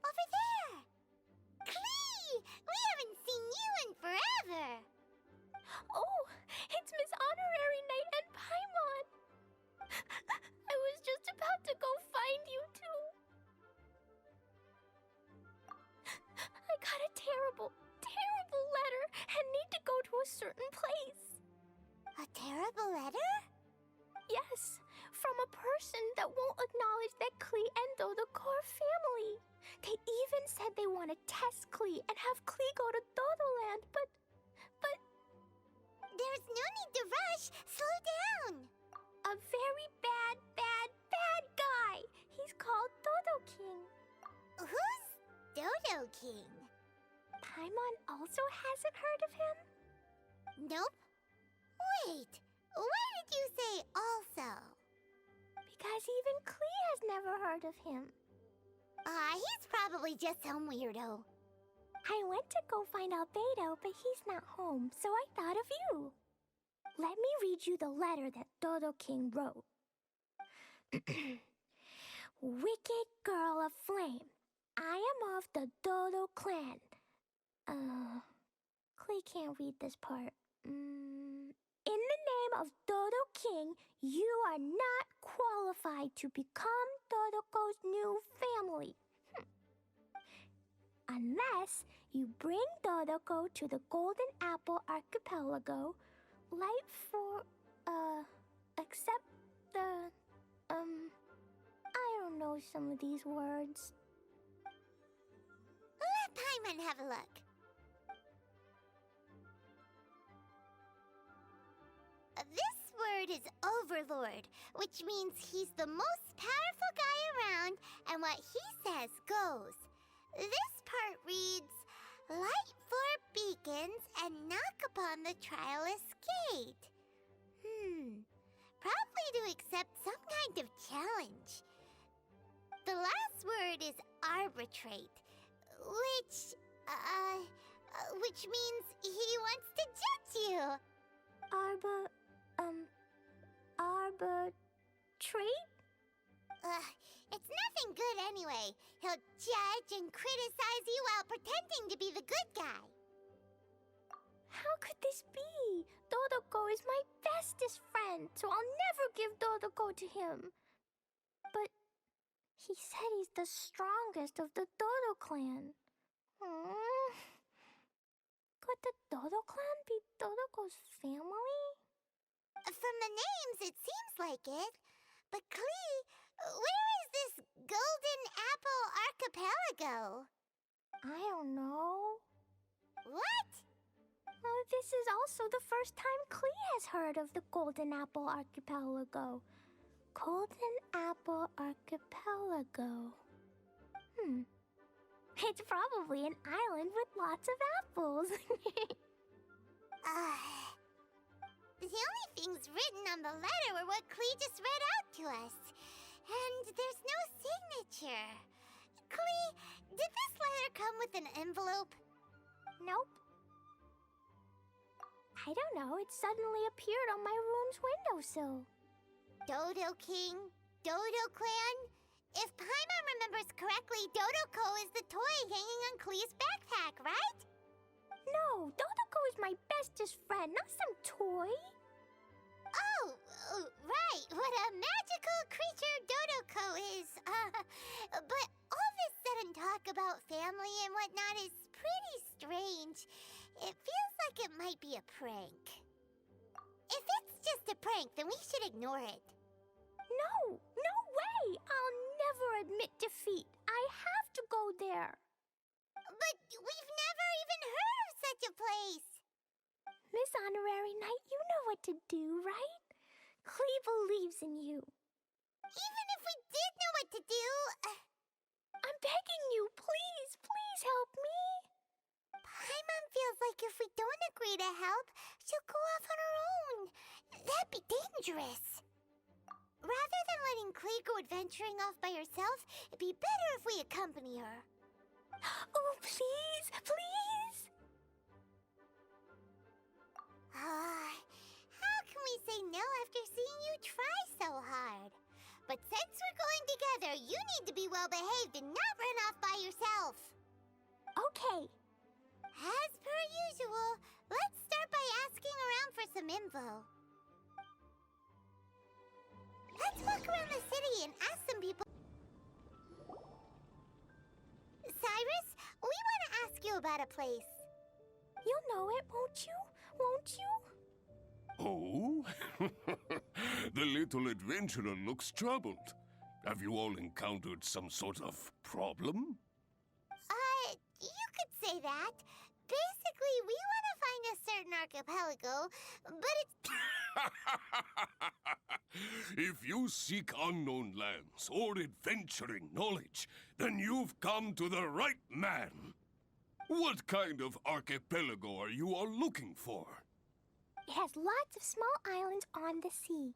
over there! Klee! We haven't seen you in forever! Oh, it's Miss Honorary Knight and Paimon! I was just about to go find you too. I got a terrible letter and need to go to a certain place. A terrible letter? Yes, from a person that won't acknowledge that Klee and Dodoko are family. They even said they want to test Klee and have Klee go to Dodoland, but... There's no need to rush. Slow down. A very bad guy. He's called Dodo King. Who's Dodo King? Paimon also hasn't heard of him? Nope. Wait, why did you say also? Because even Klee has never heard of him. He's probably just some weirdo. I went to go find Albedo, but he's not home, so I thought of you. Let me read you the letter that Dodo King wrote. Wicked girl of flame, I am of the Dodo clan. Klee can't read this part. In the name of Dodo King, you are not qualified to become Dodoko's new family. Unless you bring Dodoko to the Golden Apple Archipelago, light for, accept the, I don't know some of these words. Let Paimon have a look. This word is Overlord, which means he's the most powerful guy around, and what he says goes. This part reads, light four beacons and knock upon the trialist's gate. Probably to accept some kind of challenge. The last word is arbitrate, which means he wants to judge you. Arbitrate? It's nothing good anyway. He'll judge and criticize you while pretending to be the good guy. How could this be? Dodoko is my bestest friend, so I'll never give Dodoko to him. But he said he's the strongest of the Dodo clan. Could the Dodo clan be Dodoko's family? From the names, it seems like it. But Klee, where is this Golden Apple Archipelago? I don't know. What? This is also the first time Klee has heard of the Golden Apple Archipelago. Golden Apple Archipelago. It's probably an island with lots of apples. The only things written on the letter were what Klee just read out to us. And there's no signature. Klee, did this letter come with an envelope? Nope. I don't know, it suddenly appeared on my room's windowsill. Dodo King, Dodo Clan. If Paimon remembers correctly, Dodoko is the toy hanging on Klee's backpack, right? No, Dodoko is my bestest friend, not some toy. Oh, right, what a magical creature Dodoko is. But all this sudden talk about family and whatnot is pretty strange. It feels like it might be a prank. If it's just a prank, then we should ignore it. No way! I'll never admit defeat. I have to go there. But we've never even heard of such a place. Miss Honorary Knight, you know what to do, right? Klee believes in you. Even if we did know what to do... I'm begging you, please help me. Paimon feels like if we don't agree to help, she'll go off on her own. That'd be dangerous. Rather than letting Klee go adventuring off by herself, it'd be better if we accompany her. Oh, please! How can we say no after seeing you try so hard? But since we're going together, you need to be well-behaved and not run off by yourself. Okay. As per usual, let's start by asking around for some info. Let's walk around the city and ask some people. Cyrus, we want to ask you about a place. You'll know it, won't you? Won't you? Oh? The little adventurer looks troubled. Have you all encountered some sort of problem? You could say that. Basically, we want to find a certain archipelago, but it's... If you seek unknown lands or adventuring knowledge, then you've come to the right man. What kind of archipelago are you all looking for? It has lots of small islands on the sea.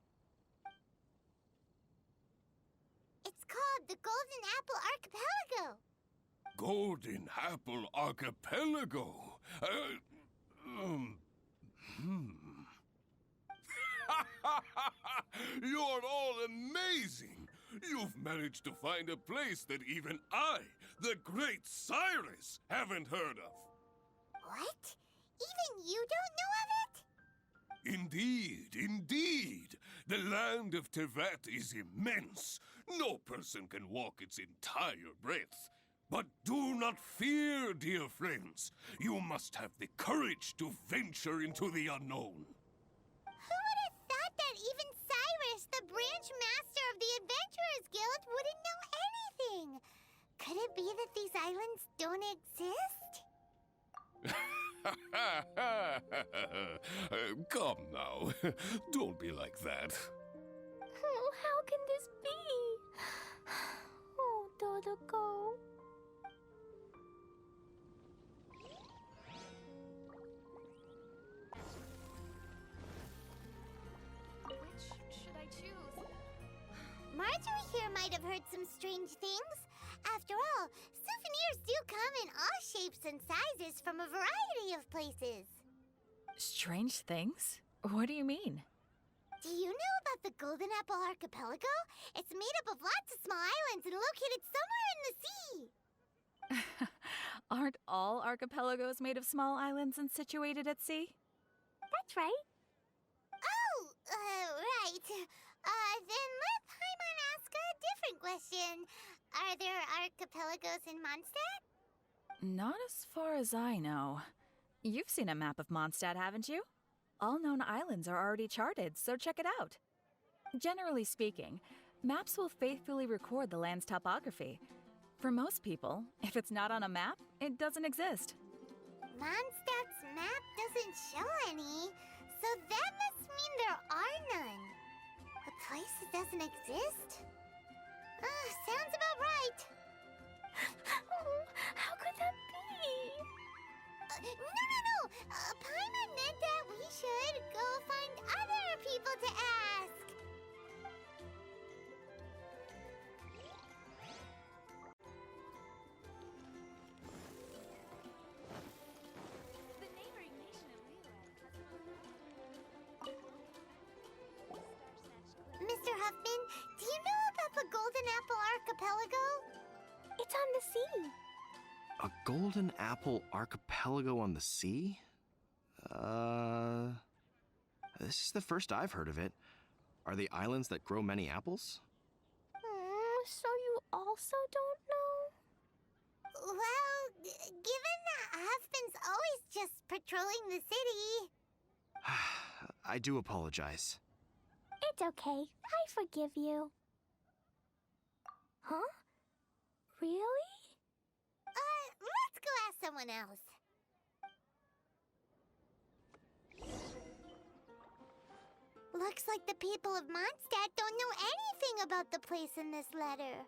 It's called the Golden Apple Archipelago. Golden Apple Archipelago? You're all amazing! You've managed to find a place that even I, the great Cyrus, haven't heard of. What? Even you don't know of it? Indeed, indeed. The land of Tevat is immense. No person can walk its entire breadth. But do not fear, dear friends. You must have the courage to venture into the unknown. Who would have thought that even Cyrus, the branch master of the Adventurers Guild, wouldn't know anything? Could it be that these islands don't exist? Come now. Don't be like that. Oh, how can this be? Oh, Dodoko. Which should I choose? Marjorie here might have heard some strange things. After all, souvenirs do come in all shapes and sizes from a variety of places. Strange things? What do you mean? Do you know about the Golden Apple Archipelago? It's made up of lots of small islands and located somewhere in the sea. Aren't all archipelagos made of small islands and situated at sea? That's right. Oh, right. Then let Paimon ask a different question. Are there archipelagos in Mondstadt? Not as far as I know. You've seen a map of Mondstadt, haven't you? All known islands are already charted, so check it out. Generally speaking, maps will faithfully record the land's topography. For most people, if it's not on a map, it doesn't exist. Mondstadt's map doesn't show any, so that must mean there are none. A place that doesn't exist? Sounds about right. Oh, how could that be? No. Paimon meant that we should go find other people to ask. The neighboring nation of Mr. Huffman, do you know about the Golden Apple Archipelago? It's on the sea. A golden apple archipelago on the sea? This is the first I've heard of it. Are the islands that grow many apples? So you also don't know? Well, given that Huffman's always just patrolling the city... I do apologize. It's okay. I forgive you. Huh? Really? Let's go ask someone else. Looks like the people of Mondstadt don't know anything about the place in this letter.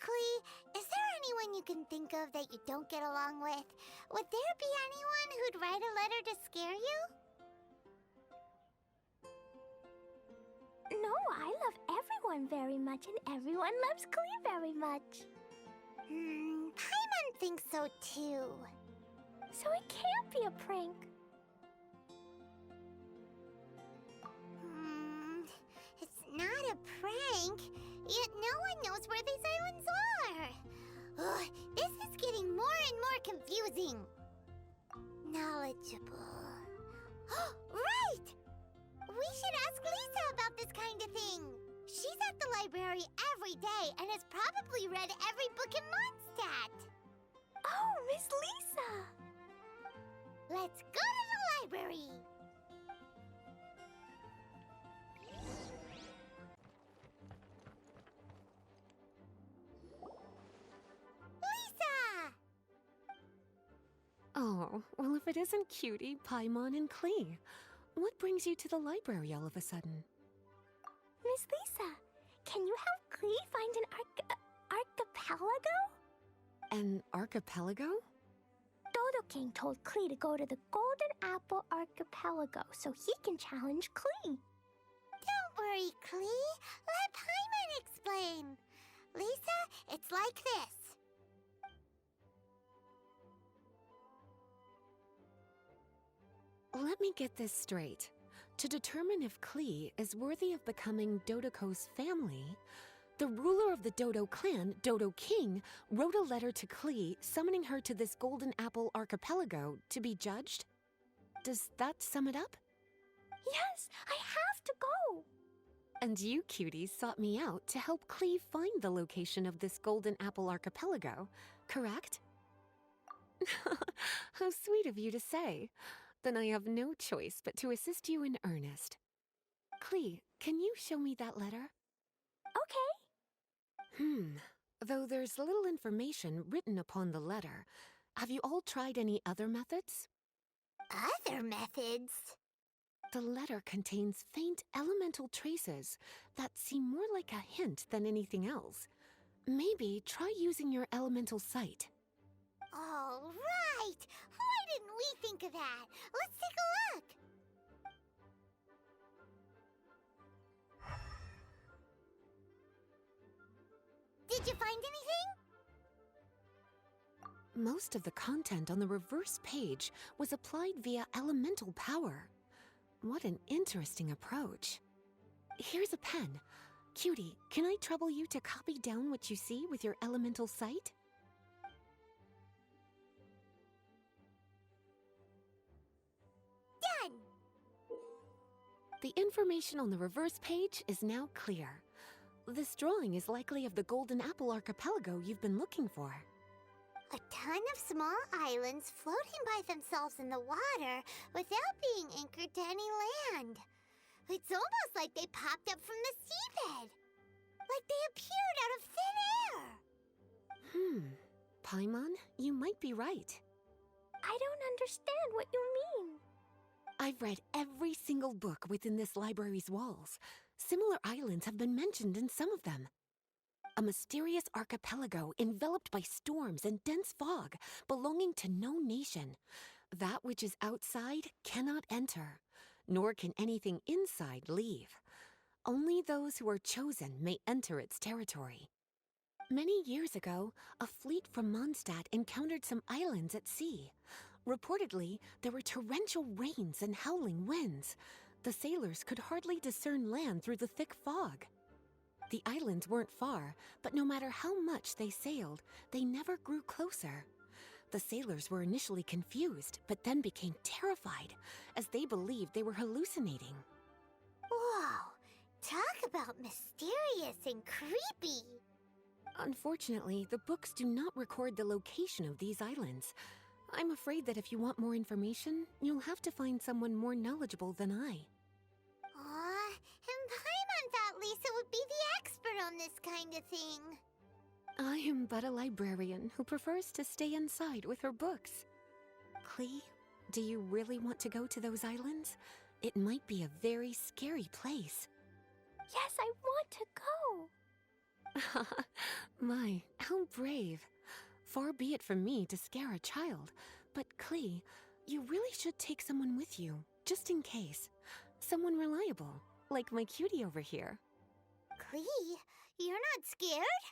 Klee, is there anyone you can think of that you don't get along with? Would there be anyone who'd write a letter to scare you? No, I love everyone very much, and everyone loves Klee very much. Paimon thinks so too. So it can't be a prank. It's not a prank. knows where these islands are. Ugh, this is getting more and more confusing. Knowledgeable. Right! We should ask Lisa about this kind of thing. She's at the library every day and has probably read every book in Mondstadt. Oh, Miss Lisa! Let's go to the library. Lisa! Oh, well, if it isn't Cutie, Paimon, and Klee. What brings you to the library all of a sudden? Miss Lisa, can you help Klee find an archipelago? An archipelago? Dodo King told Klee to go to the Golden Apple Archipelago so he can challenge Klee. Don't worry, Klee. Let Paimon explain. Lisa, it's like this. Let me get this straight. To determine if Klee is worthy of becoming Dodoco's family, the ruler of the Dodo clan, Dodo King, wrote a letter to Klee summoning her to this Golden Apple Archipelago to be judged? Does that sum it up? Yes, I have to go. And you, cuties, sought me out to help Klee find the location of this Golden Apple Archipelago, correct? How sweet of you to say. Then I have no choice but to assist you in earnest. Klee, can you show me that letter? Okay. Though there's little information written upon the letter, have you all tried any other methods? Other methods? The letter contains faint elemental traces that seem more like a hint than anything else. Maybe try using your elemental sight. All right! Why didn't we think of that? Let's take a look! Did you find anything? Most of the content on the reverse page was applied via elemental power. What an interesting approach. Here's a pen. Cutie, can I trouble you to copy down what you see with your elemental sight? Done! The information on the reverse page is now clear. This drawing is likely of the Golden Apple Archipelago you've been looking for. A ton of small islands floating by themselves in the water without being anchored to any land. It's almost like they popped up from the seabed. Like they appeared out of thin air. Paimon, you might be right. I don't understand what you mean. I've read every single book within this library's walls. Similar islands have been mentioned in some of them. A mysterious archipelago enveloped by storms and dense fog, belonging to no nation. That which is outside cannot enter, nor can anything inside leave. Only those who are chosen may enter its territory. Many years ago, a fleet from Mondstadt encountered some islands at sea. Reportedly, there were torrential rains and howling winds. The sailors could hardly discern land through the thick fog. The islands weren't far, but no matter how much they sailed, they never grew closer. The sailors were initially confused, but then became terrified, as they believed they were hallucinating. Whoa! Talk about mysterious and creepy! Unfortunately, the books do not record the location of these islands. I'm afraid that if you want more information, you'll have to find someone more knowledgeable than I. Aw, and Paimon thought Lisa would be the expert on this kind of thing. I am but a librarian who prefers to stay inside with her books. Klee, do you really want to go to those islands? It might be a very scary place. Yes, I want to go. My, how brave. Far be it from me to scare a child, but Klee, you really should take someone with you, just in case. Someone reliable, like my cutie over here. Klee, you're not scared?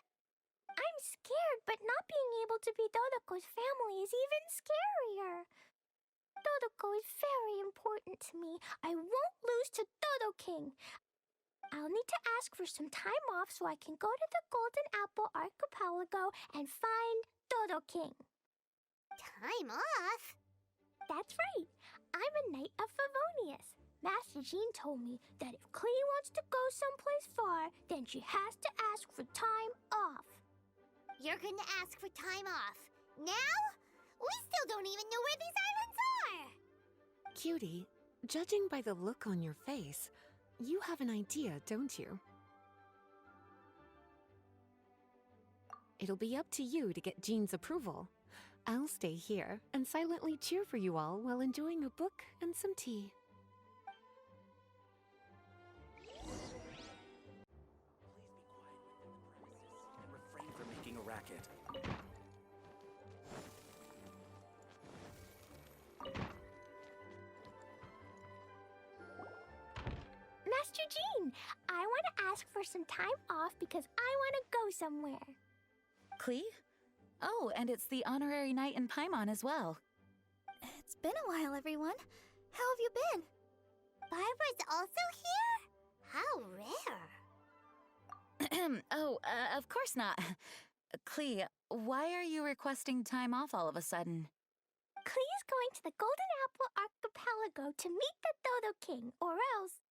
I'm scared, but not being able to be Dodoco's family is even scarier. Dodoco is very important to me. I won't lose to Dodo King. I'll need to ask for some time off so I can go to the Golden Apple Archipelago and find Dodo King. Time off? That's right. I'm a Knight of Favonius. Master Jean told me that if Klee wants to go someplace far, then she has to ask for time off. You're gonna ask for time off. Now? We still don't even know where these islands are! Cutie, judging by the look on your face, you have an idea, don't you? It'll be up to you to get Jean's approval. I'll stay here and silently cheer for you all while enjoying a book and some tea. Refrain from making a racket. Master Jean, I want to ask for some time off because I want to go somewhere. Klee? Oh, and it's the honorary knight in Paimon as well. It's been a while, everyone. How have you been? Barbara's also here? How rare. Of course not. Klee, why are you requesting time off all of a sudden? Klee is going to the Golden Apple Archipelago to meet the Dodo King, or else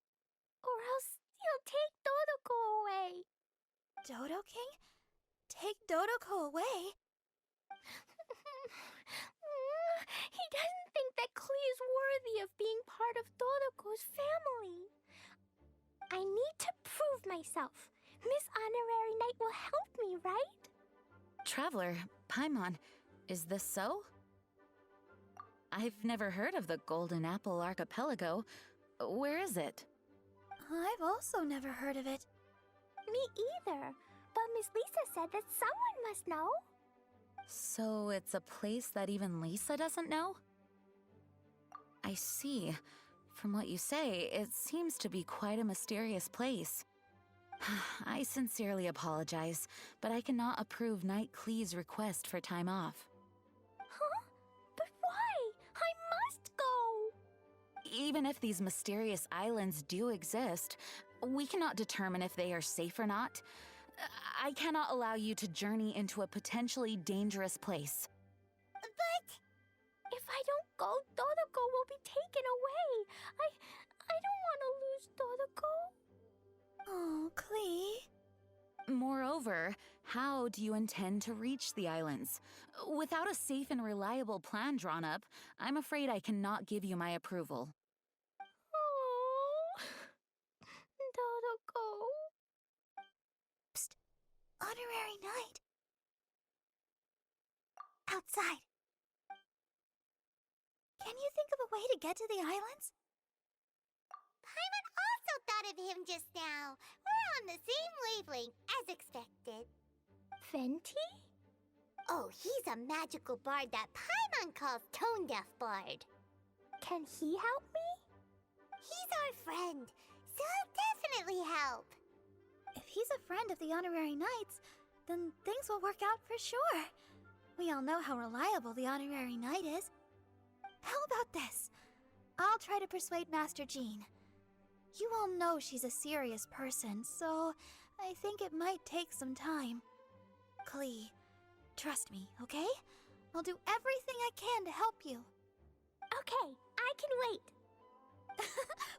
he'll take Dodoko away. Dodo King? Take Dodoko away? He doesn't think that Klee is worthy of being part of Dodoko's family. I need to prove myself. Miss Honorary Knight will help me, right? Traveler, Paimon, is this so? I've never heard of the Golden Apple Archipelago. Where is it? I've also never heard of it. Me either. But Miss Lisa said that someone must know. So it's a place that even Lisa doesn't know? I see. From what you say, it seems to be quite a mysterious place. I sincerely apologize, but I cannot approve Knight Klee's request for time off. Huh? But why? I must go! Even if these mysterious islands do exist, we cannot determine if they are safe or not. I cannot allow you to journey into a potentially dangerous place. But if I don't go, Dodoko will be taken away. I don't want to lose Dodoko. oh, Klee. Moreover, how do you intend to reach the islands? Without a safe and reliable plan drawn up, I'm afraid I cannot give you my approval. Oh, Dodoko. Honorary Knight. Outside. Can you think of a way to get to the islands? Paimon also thought of him just now. We're on the same wavelength, as expected. Fenty? Oh, he's a magical bard that Paimon calls Tone Deaf Bard. Can he help me? He's our friend, so he'll definitely help. If he's a friend of the Honorary Knights, then things will work out for sure. We all know how reliable the Honorary Knight is. How about this? I'll try to persuade Master Jean. You all know she's a serious person, so I think it might take some time. Klee, trust me, okay? I'll do everything I can to help you. Okay, I can wait.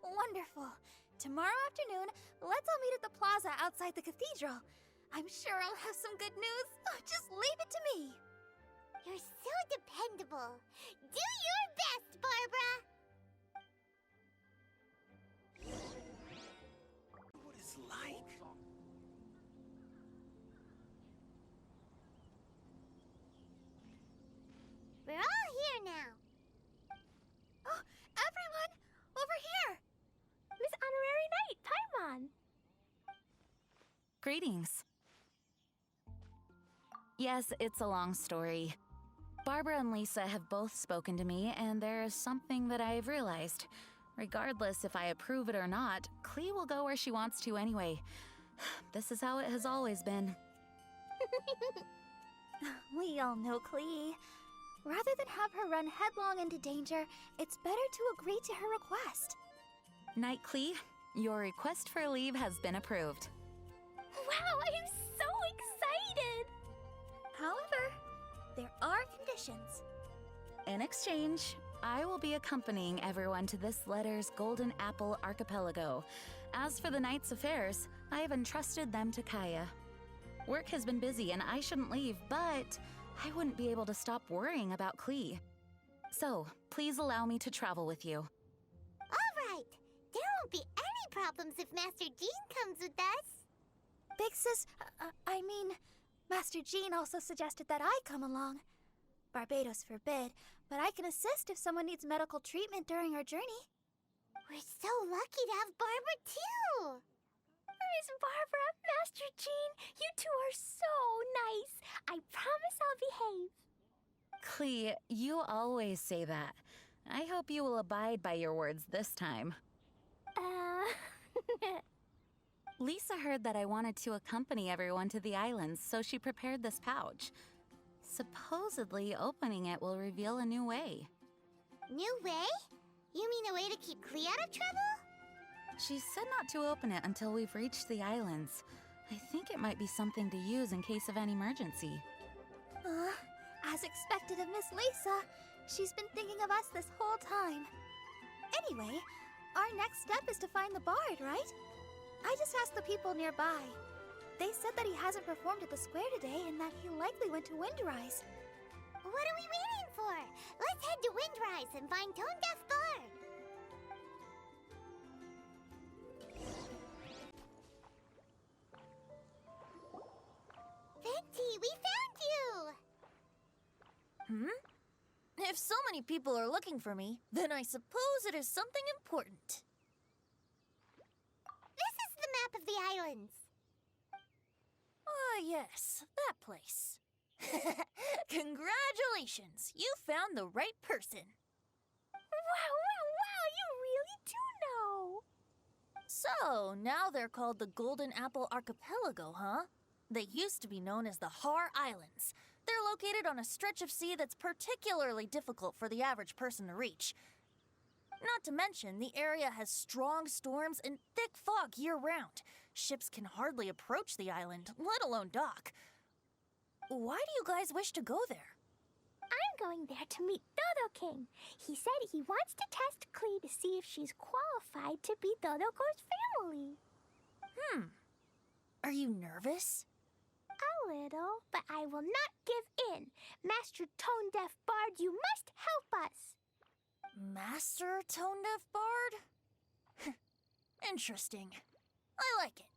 Wonderful. Tomorrow afternoon, let's all meet at the plaza outside the cathedral. I'm sure I'll have some good news. Oh, just leave it to me. You're so dependable. Do your best, Barbara. What it's like? We're all here now. Oh, everyone, over here. Miss Honorary Knight, Paimon. Greetings. Yes, it's a long story. Barbara and Lisa have both spoken to me, and there is something that I have realized. Regardless if I approve it or not, Klee will go where she wants to anyway. This is how it has always been. We all know Klee. Rather than have her run headlong into danger, it's better to agree to her request. Knight Klee, Your request for leave has been approved. Wow, I'm so excited! However, there are conditions. In exchange, I will be accompanying everyone to this letter's Golden Apple Archipelago. As for the Knight's affairs, I have entrusted them to Kaya. Work has been busy and I shouldn't leave, but I wouldn't be able to stop worrying about Klee. So, please allow me to travel with you. All right. There won't be any problems if Master Jean comes with us. Big Sis, I mean, Master Jean also suggested that I come along. Barbados forbid, but I can assist if someone needs medical treatment during our journey. We're so lucky to have Barbara, too. Miss Barbara, Master Jean, you two are so nice. I promise I'll behave. Klee, you always say that. I hope you will abide by your words this time. Lisa heard that I wanted to accompany everyone to the islands, so she prepared this pouch. Supposedly, opening it will reveal a new way. New way? You mean a way to keep Klee out of trouble? She said not to open it until we've reached the islands. I think it might be something to use in case of an emergency. As expected of Miss Lisa, she's been thinking of us this whole time. Anyway, our next step is to find the bard, right? I just asked the people nearby. They said that he hasn't performed at the square today and that he likely went to Windrise. What are we waiting for? Let's head to Windrise and find Tone Deaf Bard. Venti, we found you! If so many people are looking for me, then I suppose it is something important. This is the map of the islands. Ah, yes, that place. Congratulations! You found the right person. Wow, you really do know. So, now they're called the Golden Apple Archipelago, huh? They used to be known as the Har Islands. They're located on a stretch of sea that's particularly difficult for the average person to reach. Not to mention, the area has strong storms and thick fog year-round. Ships can hardly approach the island, let alone dock. Why do you guys wish to go there? I'm going there to meet Dodo King. He said he wants to test Klee to see if she's qualified to be Dodoko's family. Are you nervous? A little, but I will not give in. Master Tone Deaf Bard, you must help us. Master Tone Deaf Bard? Interesting. I like it.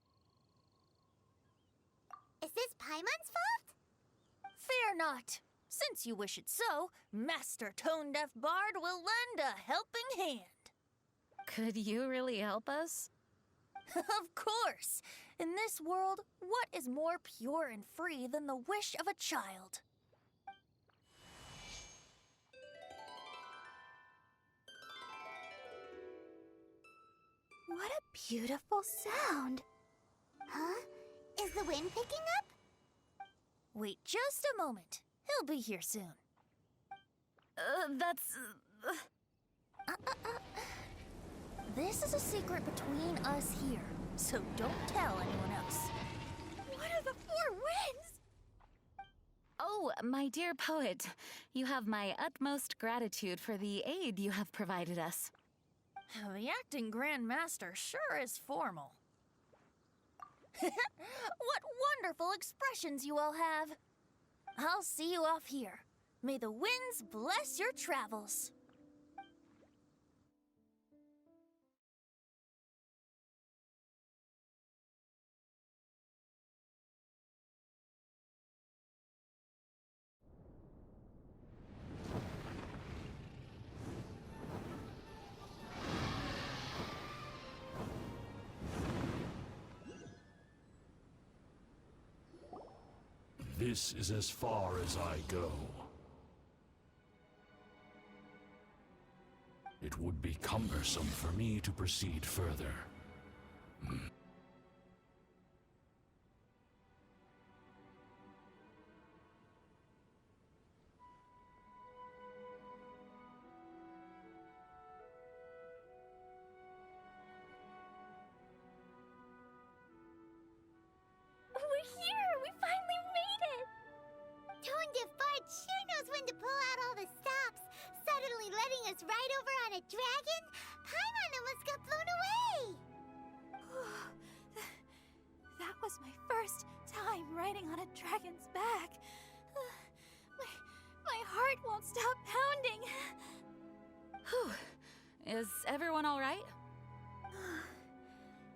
Is this Paimon's fault? Fear not. Since you wish it so, Master Tone Deaf Bard will lend a helping hand. Could you really help us? Of course! In this world, what is more pure and free than the wish of a child? What a beautiful sound. Huh? Is the wind picking up? Wait just a moment. He'll be here soon. This is a secret between us here, so don't tell anyone else. What are the four winds? Oh, my dear poet, you have my utmost gratitude for the aid you have provided us. The acting Grand Master sure is formal. What wonderful expressions you all have. I'll see you off here. May the winds bless your travels. This is as far as I go. It would be cumbersome for me to proceed further. us right over on a dragon? Paimon almost got blown away! That was my first time riding on a dragon's back. My heart won't stop pounding. Whew. Is everyone all right?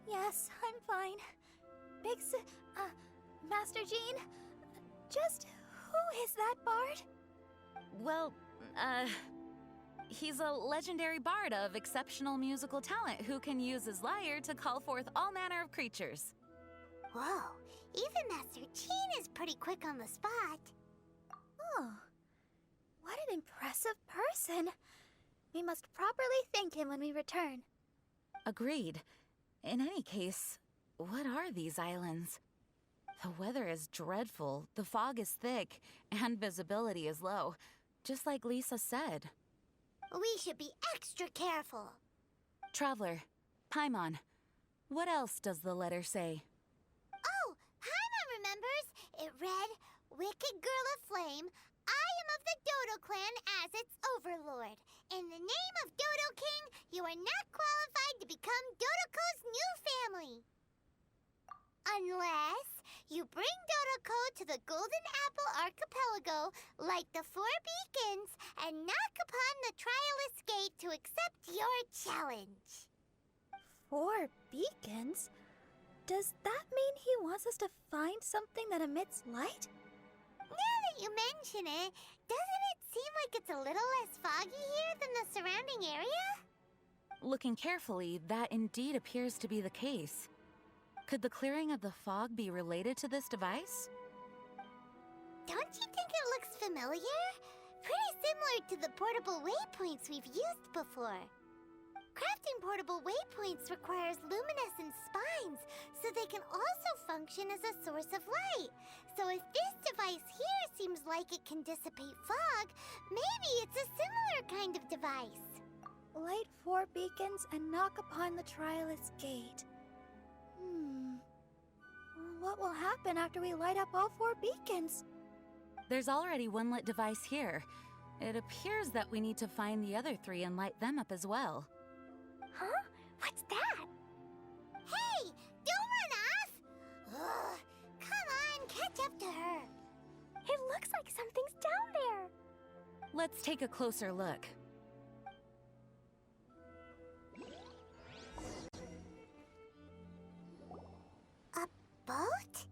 Yes, I'm fine. Master Jean, just who is that bard? Well, he's a legendary bard of exceptional musical talent who can use his lyre to call forth all manner of creatures. Whoa, even Master Jean is pretty quick on the spot. Oh, what an impressive person. We must properly thank him when we return. Agreed. In any case, what are these islands? The weather is dreadful, the fog is thick, and visibility is low, just like Lisa said. We should be extra careful. Traveler, Paimon, what else does the letter say? Oh, Paimon remembers. It read, Wicked Girl of Flame, I am of the Dodo clan as its overlord. In the name of Dodo King, you are not qualified to become Dodoko's new family. Unless you bring Dodoko to the Golden Apple Archipelago, light the 4 beacons, and knock upon the Trialist Gate to accept your challenge. 4 beacons? Does that mean he wants us to find something that emits light? Now that you mention it, doesn't it seem like it's a little less foggy here than the surrounding area? Looking carefully, that indeed appears to be the case. Could the clearing of the fog be related to this device? Don't you think it looks familiar? Pretty similar to the portable waypoints we've used before. Crafting portable waypoints requires luminescent spines, so they can also function as a source of light. So if this device here seems like it can dissipate fog, maybe it's a similar kind of device. Light 4 beacons and knock upon the Trialist Gate. What will happen after we light up all 4 beacons? There's already one lit device here. It appears that we need to find the other 3 and light them up as well. Huh? What's that? Hey, don't run off! Ugh, come on, catch up to her. It looks like something's down there. Let's take a closer look. Boat?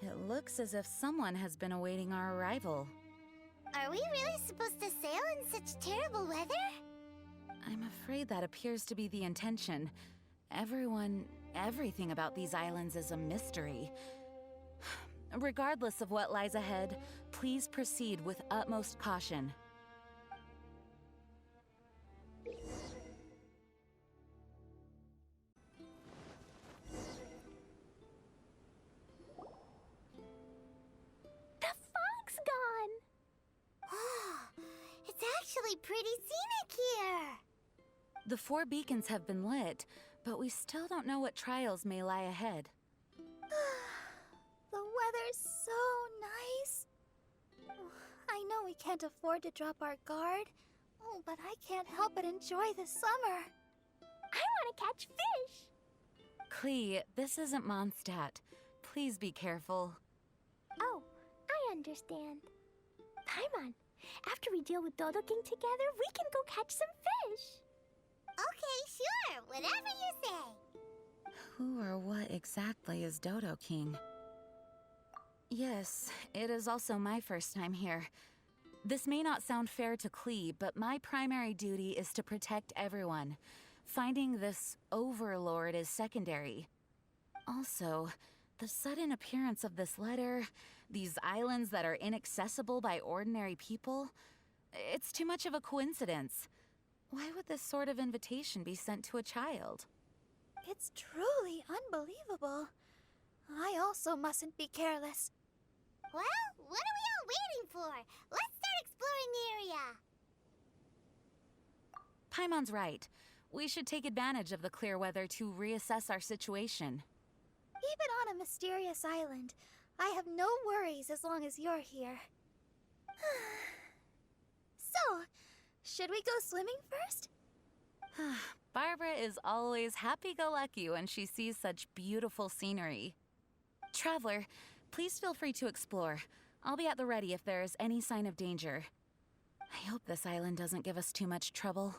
It looks as if someone has been awaiting our arrival. Are we really supposed to sail in such terrible weather? I'm afraid that appears to be the intention. Everything about these islands is a mystery. Regardless of what lies ahead, please proceed with utmost caution. It's actually pretty scenic here. The 4 beacons have been lit, but we still don't know what trials may lie ahead. The weather's so nice. I know we can't afford to drop our guard, but I can't help but enjoy the summer. I want to catch fish. Klee, this isn't Mondstadt. Please be careful. Oh, I understand. Paimon, after we deal with Dodo King together, we can go catch some fish. Okay, sure. Whatever you say. Who or what exactly is Dodo King? Yes, it is also my first time here. This may not sound fair to Klee, but my primary duty is to protect everyone. Finding this overlord is secondary. Also, the sudden appearance of this letter, these islands that are inaccessible by ordinary people, it's too much of a coincidence. Why would this sort of invitation be sent to a child? It's truly unbelievable. I also mustn't be careless. Well, what are we all waiting for? Let's start exploring the area. Paimon's right. We should take advantage of the clear weather to reassess our situation. Even on a mysterious island, I have no worries as long as you're here. So, should we go swimming first? Barbara is always happy-go-lucky when she sees such beautiful scenery. Traveler, please feel free to explore. I'll be at the ready if there is any sign of danger. I hope this island doesn't give us too much trouble.